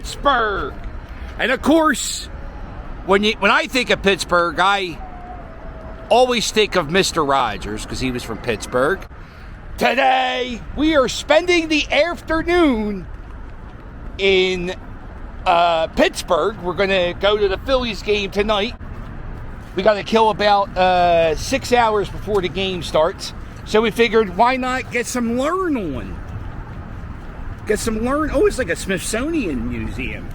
Pittsburgh. And of course, when I think of Pittsburgh, I always think of Mr. Rogers because he was from Pittsburgh. Today, we are spending the afternoon in Pittsburgh. We're going to go to the Phillies game tonight. We got to kill about 6 hours before the game starts. So we figured, why not get some learn on? Oh, it's like a Smithsonian museum.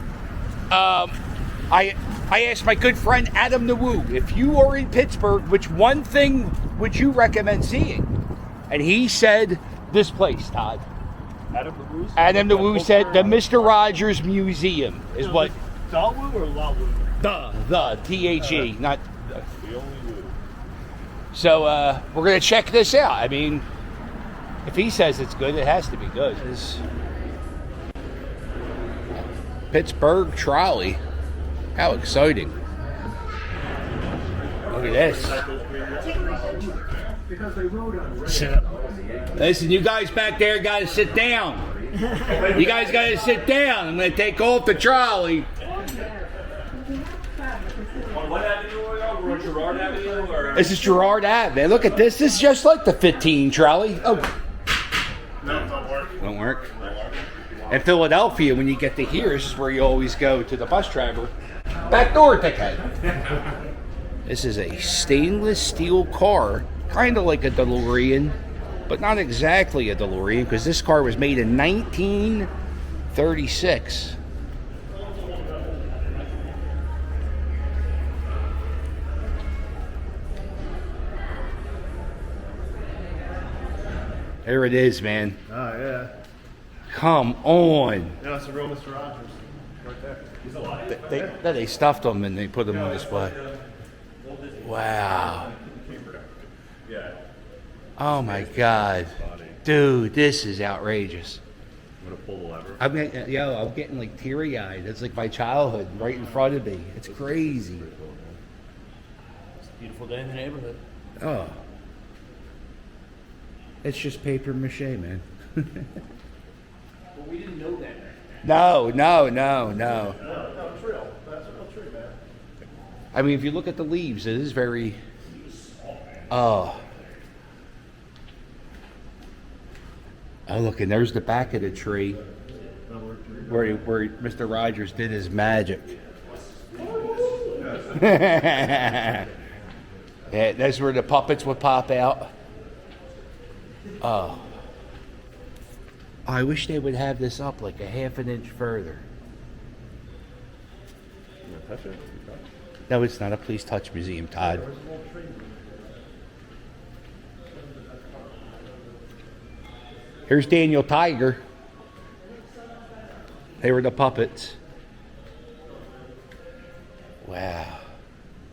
I asked my good friend Adam the Woo, if you are in Pittsburgh, which one thing would you recommend seeing? And he said this place, Todd. Adam the Woo said the Mr. Rogers Museum is what. The Woo or La Woo? The T-H-E, not the only Woo. So we're going to check this out. I mean, if he says it's good, it has to be good. It's Pittsburgh trolley. How exciting. Look at this. Listen, you guys back there got to sit down. You guys got to sit down. I'm going to take off the trolley. On what avenue are we on? We're on Girard Avenue? Or? This is Girard Avenue. Look at this. This is just like the 15 trolley. Oh. No, don't work. Don't work. In Philadelphia, when you get to here, this is where you always go to the bus driver. Back door ticket. This is a stainless steel car, kind of like a DeLorean, but not exactly a DeLorean because this car was made in 1936. There it is, man. Oh, yeah. Come on. Yeah, it's a real Mr. Rogers. Right there. He's alive. They stuffed them and they put them on display. Wow. Oh my God. Dude, this is outrageous. I'm going to pull the lever. I'm getting like teary-eyed. It's like my childhood right in front of me. It's crazy. It's a beautiful day in the neighborhood. Oh. It's just paper mache, man. Well, we didn't know that. No. No, it's real. That's a real tree, man. I mean, if you look at the leaves, it is very... Oh. Oh, look, and there's the back of the tree where Mr. Rogers did his magic. Yeah, that's where the puppets would pop out. Oh. I wish they would have this up like a half an inch further. You want to touch it? No, it's not a please touch museum, Todd. Here's Daniel Tiger. They were the puppets. Wow.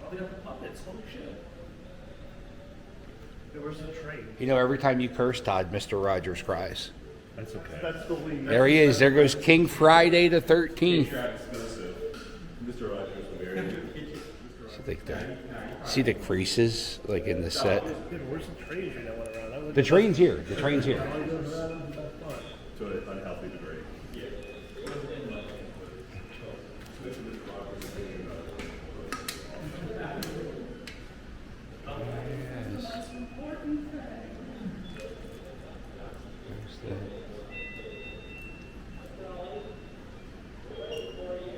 Oh, they got the puppets. Holy shit. Where's the train? You know, every time you curse, Todd, Mr. Rogers cries. That's okay. That's the lead. There he is. There goes King Friday the 13th. Mr. Rogers will be See the creases like in the set. Where's the train that went around? The train's here. The train's here. to an unhealthy degree.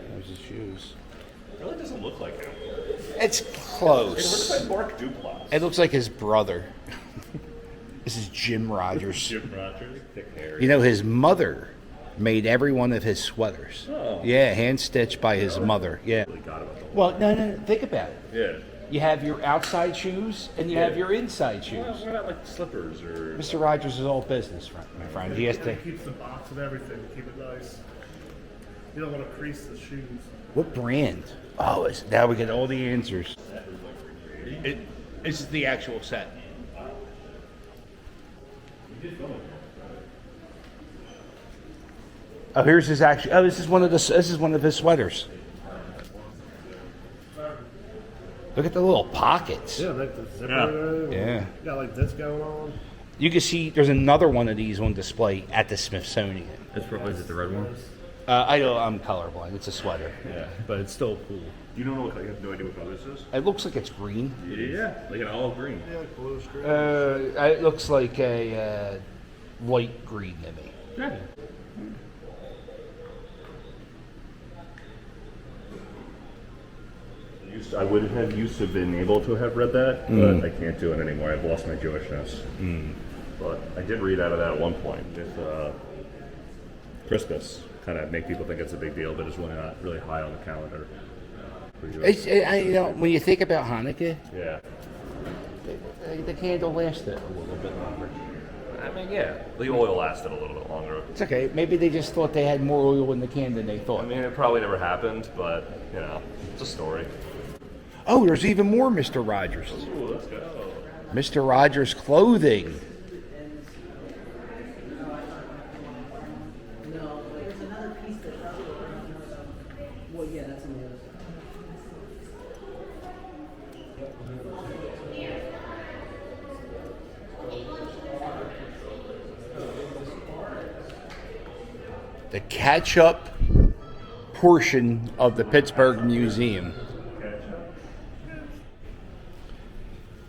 There's his shoes. It really doesn't look like him. It's close. It looks like Mark Duplass. It looks like his brother. This is Jim Rogers. Jim Rogers, thick hair. You know, his mother made every one of his sweaters. Oh. Yeah, hand stitched by his mother. Yeah. Really got about the Well, no. Think about it. Yeah. You have your outside shoes and you have your inside shoes. What about like slippers or? Mr. Rogers is all business, my friend. He has to. He keeps the box and everything to keep it nice. You don't want to crease the shoes. What brand? Oh, now we get all the answers. This is the actual set. Oh, here's his actual. Oh, this is one of his sweaters. Look at the little pockets. Yeah, like the zipper. Yeah. Got like this going on. You can see there's another one of these on display at the Smithsonian. Is it the red one? I'm colorblind. It's a sweater. Yeah. But it's still cool. You don't know what, you have no idea what color this is? It looks like it's green. Yeah, like an olive green. Yeah, blue straight. It looks like a light green to me. Yeah. I would have used to been able to have read that, but I can't do it anymore. I've lost my Jewishness. But I did read out of that at one point with Christmas. Kind of make people think it's a big deal, but it's really not really high on the calendar. When you think about Hanukkah, Yeah. the candle lasted a little bit longer. I mean, yeah, the oil lasted a little bit longer. It's okay. Maybe they just thought they had more oil in the can than they thought. I mean, it probably never happened, but, you know, it's a story. Oh, there's even more Mr. Rogers. Ooh, let's go. Mr. Rogers clothing. No, there's another piece that well, yeah, that's on the other side. The catch-up portion of the Pittsburgh Museum.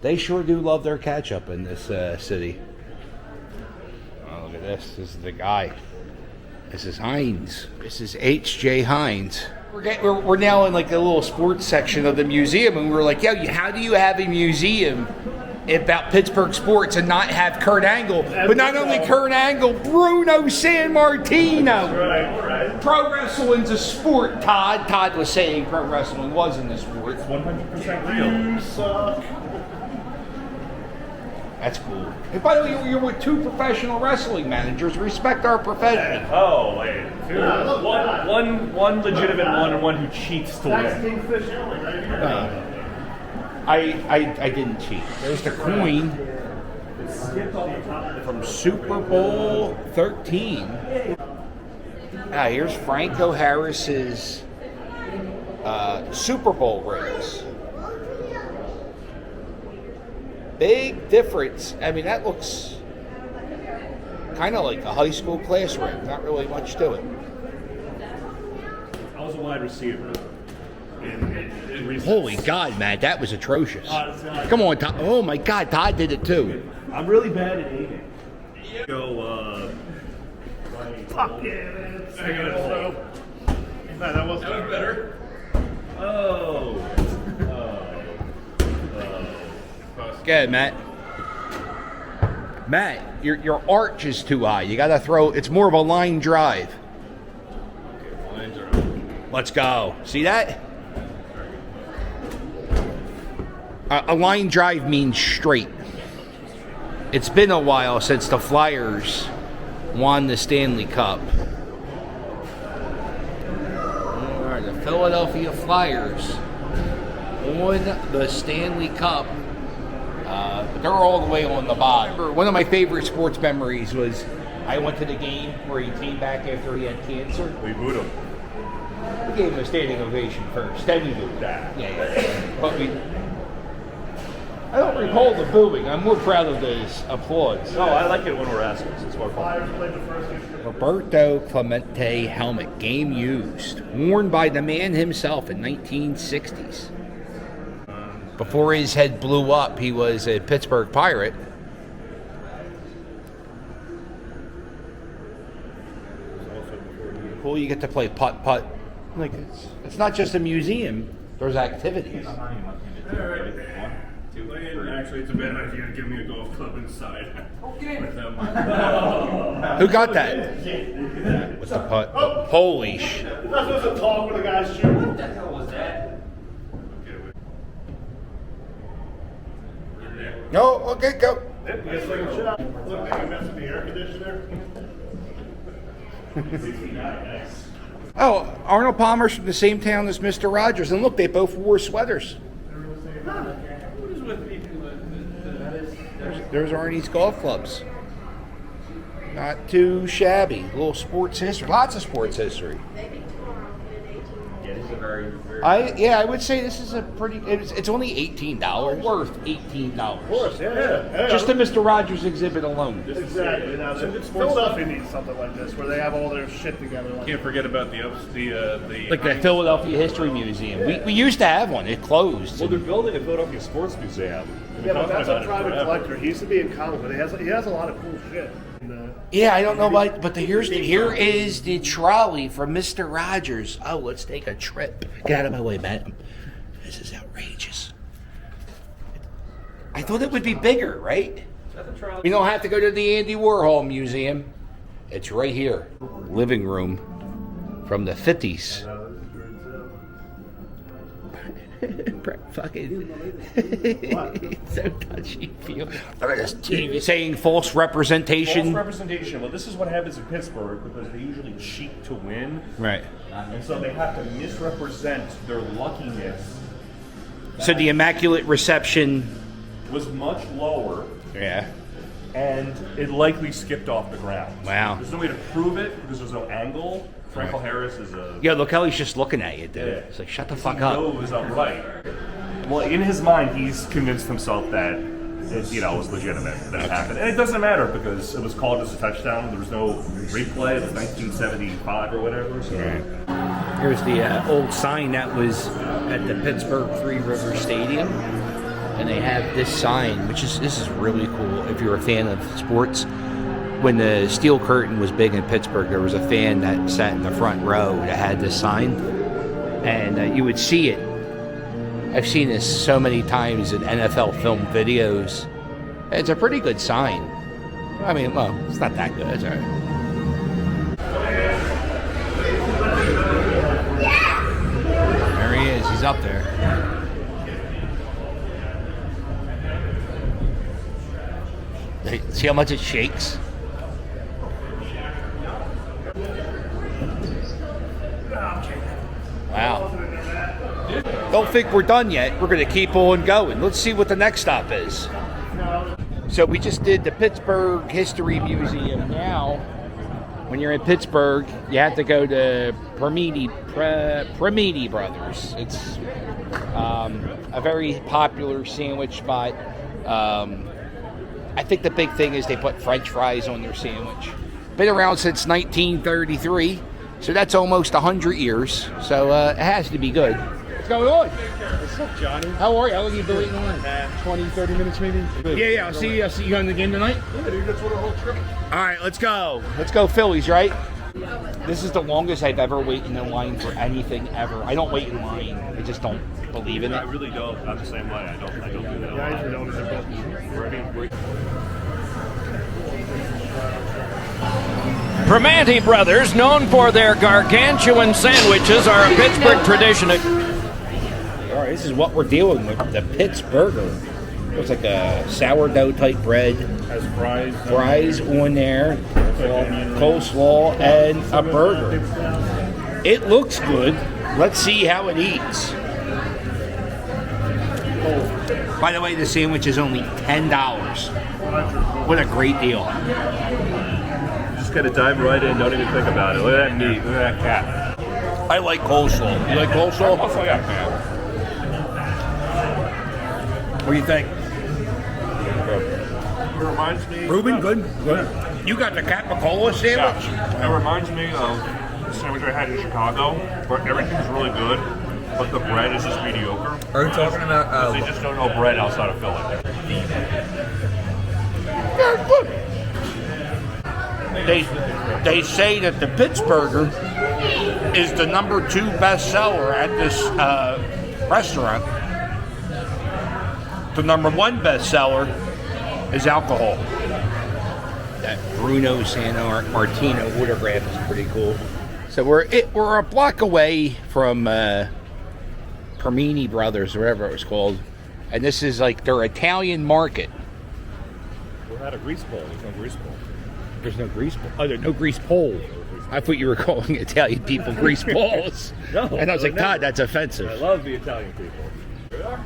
They sure do love their catch-up in this city. Oh, look at this. This is the guy. This is Hines. This is H.J. Hines. We're now in like a little sports section of the museum, and we're like, yo, how do you have a museum about Pittsburgh sports and not have Kurt Angle? But not only Kurt Angle, Bruno Sammartino. Right. Pro wrestling's a sport, Todd. Todd was saying pro wrestling wasn't a sport. 100% real. You suck. That's cool. And by the way, you're with two professional wrestling managers. Respect our profession. Oh, wait. One legitimate one and one who cheats to That's win. Kingfish Alley, right? I didn't cheat. There's the coin from Super Bowl 13. Here's Franco Harris's Super Bowl rings. Big difference. I mean, that looks kind of like a high school classroom. Not really much to it. I was a wide receiver. In recess. Holy God, Matt, that was atrocious. Come on, Todd. Oh my God, Todd did it too. I'm really bad at aiming. Go, Fuck yeah, man. Man, that wasn't better. Oh. Go ahead, Matt. Matt, your arch is too high. You got to throw. It's more of a line drive. Let's go. See that? A line drive means straight. It's been a while since the Flyers won the Stanley Cup. All right, the Philadelphia Flyers won the Stanley Cup. But they're all the way on the bottom. One of my favorite sports memories was I went to the game where he came back after he had cancer. We booed him. We gave him a standing ovation first, then we booed. Yeah. But I don't recall the booing. I'm more proud of the applause. No, I like it when we're assholes. It's more fun. Flyers played the first game. Roberto Clemente helmet, game used, worn by the man himself in 1960s. Before his head blew up, he was a Pittsburgh Pirate. Cool, you get to play putt-putt. Like it's not just a museum. There's activities. Actually, it's a bad idea to give me a golf club inside. Okay. With them. Who got that? What's the putt? Oh. Holy sh! You're not supposed to talk with a guy's shooting. What the hell was that? No, okay, go. Yep, you guys taking a shot. Look, they mess with the air conditioner. 69, nice. Oh, Arnold Palmer's from the same town as Mr. Rogers, and look, they both wore sweaters. There's Arnie's golf clubs. Not too shabby. A little sports history. Lots of sports history. Yeah, I would say this is a pretty. It's only $18. Worth $18. Of course, yeah. Just the Mr. Rogers exhibit alone. Exactly. Now, Philadelphia needs something like this, where they have all their shit together. Like Can't forget about the Like the Philadelphia History Museum. We used to have one. It closed. Well, they're building a Philadelphia Sports Museum. yeah, but that's a private collector. He used to be in comics, but he has a lot of cool shit. Yeah, I don't know why, but here is the trolley from Mr. Rogers. Oh, let's take a trip. Get out of my way, man. This is outrageous. I thought it would be bigger, right? We don't have to go to the Andy Warhol Museum. It's right here. Living room from the 50s. Fucking so touchy feel. TV saying false representation. False representation. Well, this is what happens in Pittsburgh because they usually cheat to win. Right. And so they have to misrepresent their luckiness. So the Immaculate Reception Was much lower, Yeah. and it likely skipped off the ground. Wow. There's no way to prove it because there's no angle. Frankel Harris is a. Yeah, look how he's just looking at you, dude. Yeah. It's like, shut the He fuck up. knows I'm right. Well, in his mind, he's convinced himself that it, was legitimate that it happened, and it doesn't matter because it was called as a touchdown. There was no replay. It was 1975 or whatever. So. Here's the old sign that was at the Pittsburgh Three River Stadium, and they have this sign, this is really cool if you're a fan of sports. When the Steel Curtain was big in Pittsburgh, there was a fan that sat in the front row that had this sign, and you would see it. I've seen this so many times in NFL film videos. It's a pretty good sign. I mean, well, it's not that good. It's all right. There he is. He's up there. See how much it shakes? Wow. Don't think we're done yet. We're going to keep on going. Let's see what the next stop is. So we just did the Pittsburgh History Museum. Now, when you're in Pittsburgh, you have to go to Primanti Brothers. It's a very popular sandwich spot. I think the big thing is they put French fries on their sandwich. Been around since 1933, so that's almost 100 years. So it has to be good. What's going on? What's up, Johnny? How are you? How long you been waiting on? 20, 30 minutes maybe? Good. Yeah. I'll see you on the game tonight. Yeah, dude, that's what our whole trip. All right, let's go. Let's go Phillies, right? This is the longest I've ever waited in line for anything ever. I don't wait in line. I just don't believe in it. I really don't. I'm the same way. I don't do that. Yeah, I usually don't either, but Primanti Brothers, known for their gargantuan sandwiches, are a Pittsburgh tradition. All right, this is what we're dealing with. The Pittsburgher. Looks like a sourdough type bread. Has fries. Fries on there. Coleslaw and a burger. It looks good. Let's see how it eats. By the way, the sandwich is only $10. What a great deal. Just gotta dive right in. Don't even think about it. Look at that meat. Look at that cat. I like coleslaw. You like coleslaw? Also, yeah, man. What do you think? It reminds me. Reuben, good? Good. You got the Capicola sandwich? Yeah. It reminds me of the sandwich I had in Chicago, where everything's really good, but the bread is just mediocre. Are you talking about? They just don't know bread outside of Philly. They say that the Pittsburgher is the number 2 bestseller at this restaurant. The number 1 bestseller is alcohol. That Bruno San Martino autograph is pretty cool. So we're a block away from Primanti Brothers, or whatever it was called, and this is like their Italian market. We're at a grease pole. There's no grease pole. There's no grease pole. Oh, there's no grease pole. I thought you were calling Italian people grease balls. No, and I was like, no. Todd, that's offensive. I love the Italian people.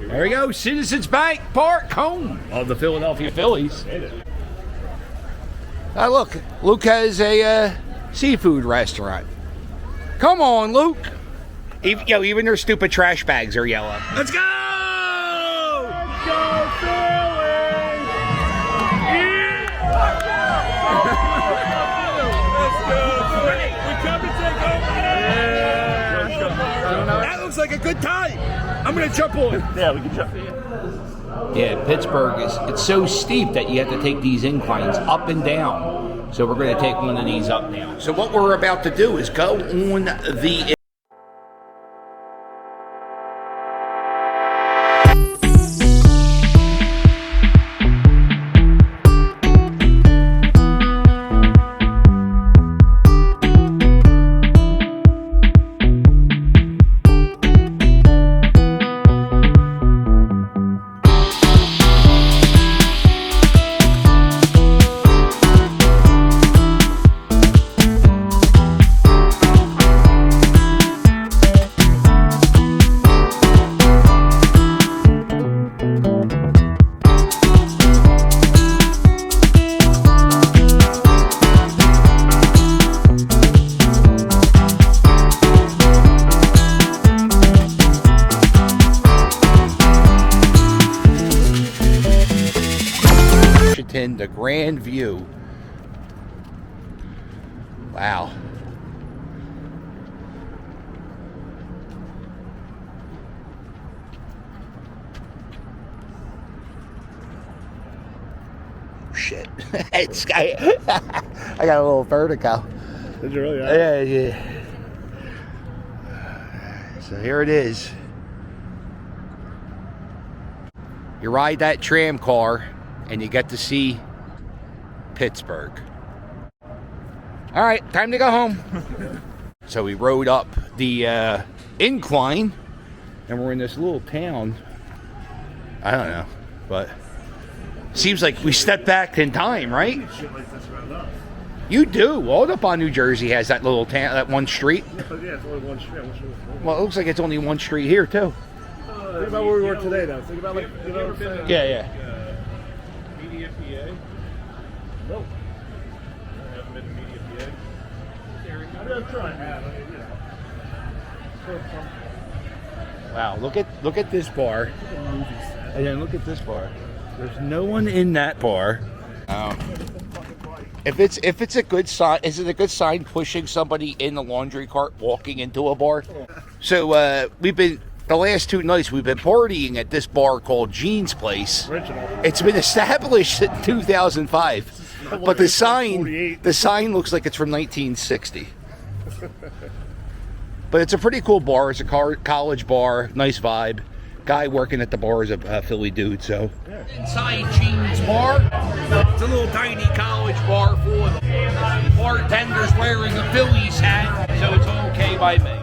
There we go, Citizens Bank Park, home of the Philadelphia Phillies. Now look, Luke has a seafood restaurant. Come on, Luke. Even their stupid trash bags are yellow. Let's go! Let's go, Phillies! That looks like a good time. I'm gonna jump on. Yeah, we can jump. Yeah, Pittsburgh it's so steep that you have to take these inclines up and down. So we're gonna take one of these up now. So what we're about to do is go on the the grand view. Wow. Shit. I got a little vertigo. Did you really? Yeah. So here it is. You ride that tram car and you get to see Pittsburgh. All right, time to go home. So we rode up the incline and we're in this little town. I don't know, but seems like we stepped back in time, right? Shit like this around us. You do. All up on New Jersey has that little town, that one street. But yeah, it's only one street. Well, it looks like it's only one street here too. Think about where we were today, though. Think about, like, you know what I'm saying? Yeah. Media PA? Nope. I haven't been to Media PA. I'm gonna try. Wow, look at this bar. And then look at this bar. There's no one in that bar. If it's a good sign, is it a good sign pushing somebody in the laundry cart walking into a bar? So we've been the last 2 nights we've been partying at this bar called Gene's Place. Original. It's been established in 2005, but the sign looks like it's from 1960. But it's a pretty cool bar. It's a college bar, nice vibe. Guy working at the bar is a Philly dude, so. Inside Gene's bar, it's a little tiny college bar full of bartenders wearing a Phillies hat, so it's okay by me.